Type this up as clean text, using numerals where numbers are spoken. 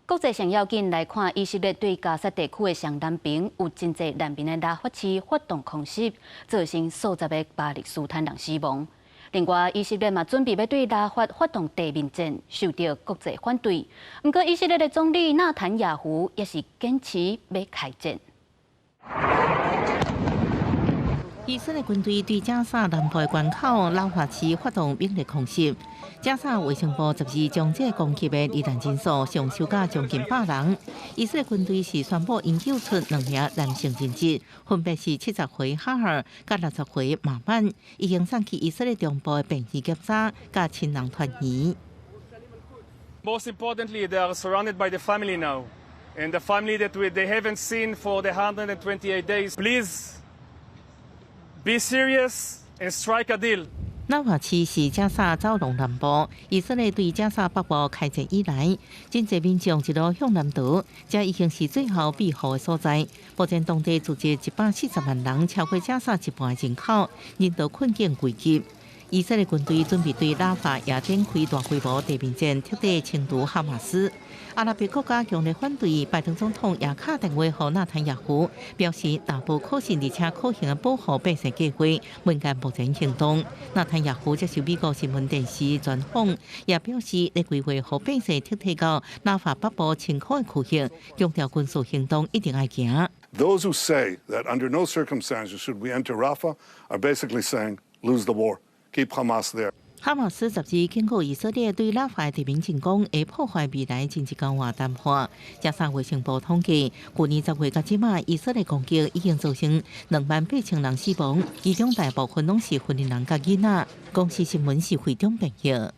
国际上要紧来看，以色列对加沙地区的上南边有真侪难民的拉法市发动空袭，造成数十个巴勒斯坦人死亡。另外，以色列嘛准备要对拉法发动地面战，受到国际反对。不过，以色列的总理纳坦雅胡也是坚持要开战。 以色列军队对加沙南部关口拉法市发动猛烈空袭。加沙卫生部12将这攻击的罹难人数上修到将近100人。以色列军队是宣布营救出2名男性人质，分别是70岁哈尔甲60岁马曼，已经送去以色列中部的便衣检查甲亲人团圆。Most importantly, they are surrounded by the family now, and the family that they haven't seen for the 128 days. Please. Be serious and strike a deal. 拉法市是加沙走廊南部，以色列对加沙北部开战以来，真侪民众一路向南逃，这已经是最后庇护的所在。目前当地组织140万人，超过加沙一半的人口，人道困境危急。以色列军队准备对拉法也展开大规模地面战，彻底清除哈马斯。阿拉伯国家强烈反对，拜登总统也打电话给纳坦雅胡，表示大部可信而且可行的保护百姓计划，民间目前行动。纳坦雅胡接受美国新闻电视专访，也表示在规划让百姓撤退到拉法北部清苦的区域，强调军事行动一定要行。Those who say that under no circumstances should we enter Rafah are basically saying lose the war. Keep Hamas there. 哈马斯12警告以色列对拉法的地面进攻会破坏未来经济交换谈判。加上卫生部统计，去年10月到即马，以色列攻击已经造成28000人死亡，其中大部分拢是妇人人甲囡仔。公司新闻是会中朋友。